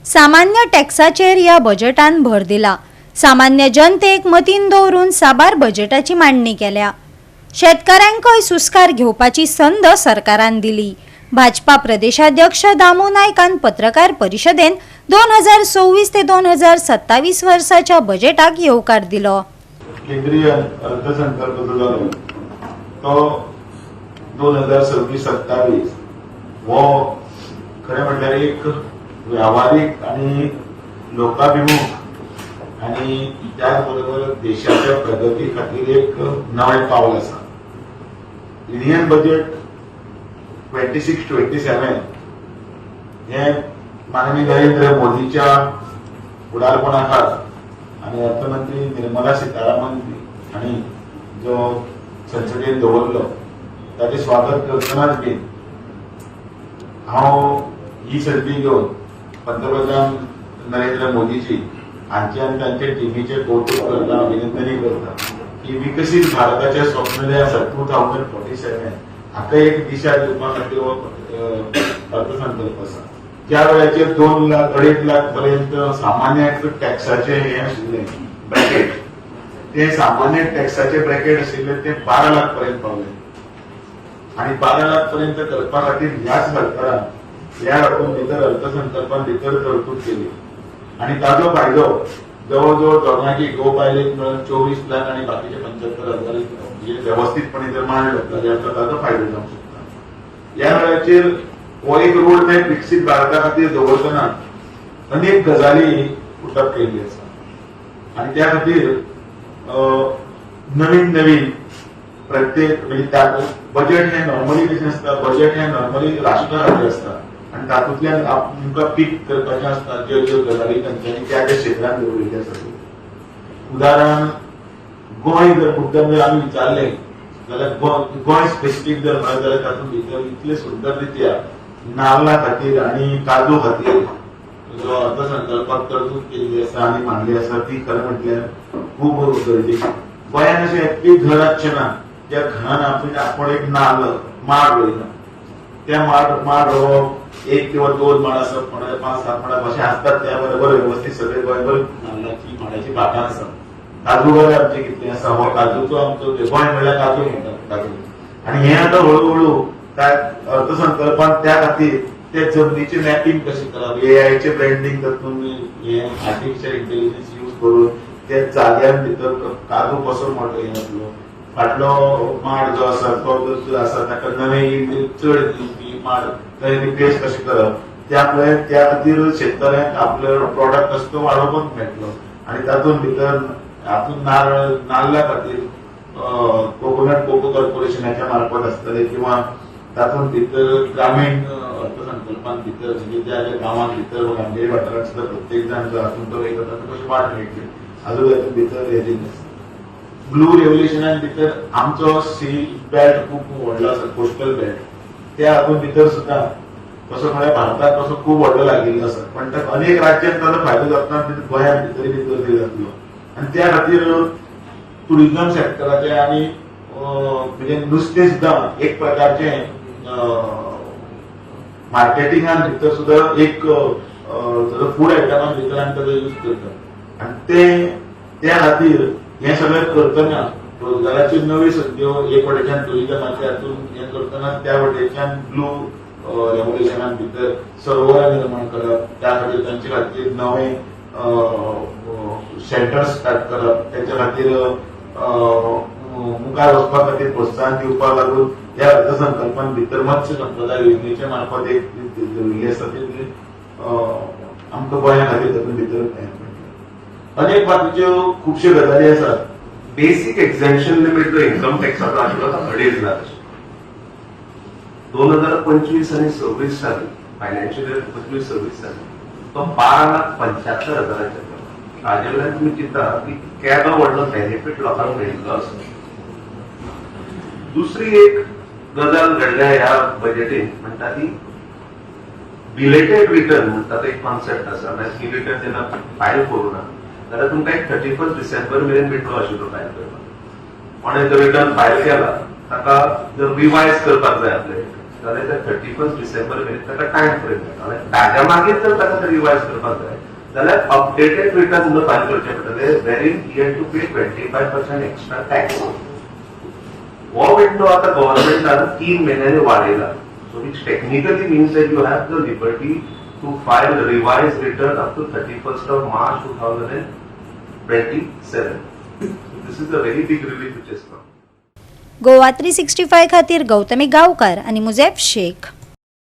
सामान्य टॅक्साचेर ह्या बजेटान भर दिला। सामान्य जनतेक मतीन दवरून साबार बजेटाची मांडणी केल्या। शेतकऱ्यांकय सुस्कार घेवपाची संद सरकारान दिली। भाजपा प्रदेशाध्यक्ष दामू नायकान पत्रकार परिशदेन 2024 ते 2027 वर्साच्या बजेटाक येवकार दिलो। केंद्रीय अर्थसंकल्प जो जालो तो 2026-27 वो खरें म्हटल्यार एक व्यावहारिक आणि लोकाभिमुख आणि त्याच बरोबर देशाच्या प्रगती खातीर एक नवें पावल आसा। युनियन बजेट 26-27 हे माननीय नरेंद्र मोदीच्या फुडारपणाखाल आणि अर्थमंत्री निर्मला सीतारामन हांणी जो संसदेत दवरलो ताचे स्वागत करतनाच बी हांव ही संदी घेवन पंतप्रधान नरेंद्र मोदीजी हांचे आनी तांचे टिमीचे कौतुक करता, अभिनंदनय करता की विकसीत भारताचे स्वप्न जे आसा 2047 हाका एक दिशा दिवपा खातीर हो अर्थसंकल्प आसा। ज्या वेळाचेर 2 लाख 2.5 लाख पर्यंत सामान्य टॅक्साचे हे आशिल्ले ब्रॅकेट, ते सामान्य टॅक्साचे ब्रॅकेट आशिल्ले ते 12 लाख पर्यंत पावले आणि 12 लाख पर्यंत करपा खातीर ह्याच सरकारान ह्या रकम भितर अर्थसंकल्पान भितर तरतूद केली आणि ताजो फायदो जवळजवळ तरणाटी गो पायलेक मेळून 24 लाख आणि बाकीचे 75,000 व्यवस्थितपणे जर मांडलो जाल्यार ताजो फायदो जावंक शकता। ह्या वेळाचेर हो एक रोड मॅप विकसीत भारता खातीर दवरतना अनेक गजाली उठप केल्ली आसा आणि त्या खातीर नवीन नवीन प्रत्येक म्हणजे बजेट हे नॉर्मली कशें आसता, बजेट हे नॉर्मली राष्ट्रा खातीर आसता आणि तातूंतल्यान आमकां पीक करपाचें आसता ज्यो ज्यो गजाली तांच्यांनी त्या त्या क्षेत्रांत दवरिल्ल्यो आसा। उदाहरण गोंय जर मुद्दम जर आमी विचारलें जाल्यार गोंय स्पेसिफीक जर म्हणत जाल्यार तातूंत भितर इतले सुंदररित्या नाल्ला खातीर आणि काजू खातीर जो अर्थसंकल्पात तरतूद केल्ली आसा आनी मांडली आसा ती खरें म्हटल्यार खूब गरजेची। गोंयांत अशें एकूय घर आसचें ना ज्या घरान आपण एक नाल्ल माड रोयना, त्या माड रोवप 1 किंवा 2 माड आसप, 5-7 माड अशें आसतात, त्या बरोबर व्यवस्थीत सगळे गोंयभर नाल्लाची माडाची बागां आसा। काजू बरें आमचें कितलें आसा, हो काजूचो आमचो गोंय म्हणल्यार काजू म्हणटात काजू आणि हे आतां हळूहळू अर्थसंकल्पान त्या खातीर त्या जमनीचे मॅपिंग कशें करप, एआयचे ब्रँडिंग तातूंत हे आर्टिफिशियल इंटेलिजन्स यूज करून त्या जाग्यां भितर काजू कसो मोठो येतलो, फाटलो माड जो आसा तो जो आसा ताका नवे चड दिवपी माड थंय रिप्लेस कशें करप, त्या खातीर शेतकऱ्यांक आपलो प्रॉडक्ट आसा तो वाडोवपाक मेळटलो आणि तातूंत भितर हातूंत नाल्ला खातीर कोकोनट कोको कॉर्पोरेशनाच्या मार्फत आसतले किंवा तातूंत भितर ग्रामीण अर्थसंकल्पान भितर म्हणजे ज्या ज्या गांवांत भितर गांवगिरी वाठारांत सुद्दां प्रत्येक जाण जो हातूंत तो एक कशी वाट मेळटली हाजो तातूंत भितर हे दिल्लें। ब्लू रेव्होल्युशनान भितर आमचो सी बेल्ट खूब व्हडलो आसा, कोस्टल बेल्ट, त्या हातूंत भितर सुद्दां तसो म्हळ्यार भारताक तसो खूब व्हडलो लागिल्लो आसा पण अनेक राज्यांत ताजो फायदो जातना गोंयांत भितर जातलो आणि त्या खातीर टुरिझम सेक्टराचे आणि म्हणजे नुस्तें सुद्दां एक प्रकारचे मार्केटिंगान भितर सुद्दां एक फूड आयटमान भितर आमी ताजो यूज करतात आणि त्या खातीर हे सगळें करतना रोजगाराच्यो नव्यो संद्यो एक वटेच्यान टुरिझमाच्या हातून हे करतना त्या वटेच्यान ब्लू रेव्होल्युशनान भितर सरोवरां निर्माण करप, त्या खातीर तांचे खातीर नवे सेंटर्स स्टार्ट करप, ताच्या खातीर मुखार वचपा खातीर प्रोत्साहन दिवपा लागून ह्या अर्थसंकल्पान भितर मत्स्य संपदा योजनेच्या मार्फत एक दवरिल्ली आसा ती आमकां गोंया खातीर तातूंत भितर अनेक बाकीच्यो खुबश्यो गजाली आसात। बेसिक एक्झेम्पशन लिमिट जो इन्कम टॅक्साचो आशिल्लो तो 2.5 लाख 2025 आणि 26 साली फायनान्शियल इयर 25-26 साली तो 12,75,000 हाजे वेळार तुम्ही चिंता की केदो व्हडलो बेनिफीट लोकांक मेळिल्लो आसा। दुसरी एक गजाल घडल्या ह्या बजेटीन म्हणटा ती बिलेटेड रिटर्न म्हणटा तो एक कॉन्सेप्ट आसा। म्हणजे रिटर्न जेन्ना फायल करूं ना जाल्यार तुमकां एक 31 डिसेंबर मेरेन मेळटलो आशिल्लो फायल करपाक। कोणें जर रिटर्न फायल केला ताका जर रिवायज करपाक जाय आपले जाल्यार त्या 31 डिसेंबर मेरेन ताका टायम फ्रेम मेळटा आनी ताज्या मागीर जर ताका रिवायज करपाक जाय जाल्यार अपडेटेड रिटर्न तुमकां फायल करचे पडटले वेरीन he had to pay 25% extra tax. हो विंडो आता गव्हर्नमेंटान 3 महिन्यांनी वाडयला. So which technically means that you have the liberty to file revise return up to 31st of March 2027. This is a very big relief which has come. Goa 365 खातीर गौतमी गांवकार आनी मुजेफ शेख.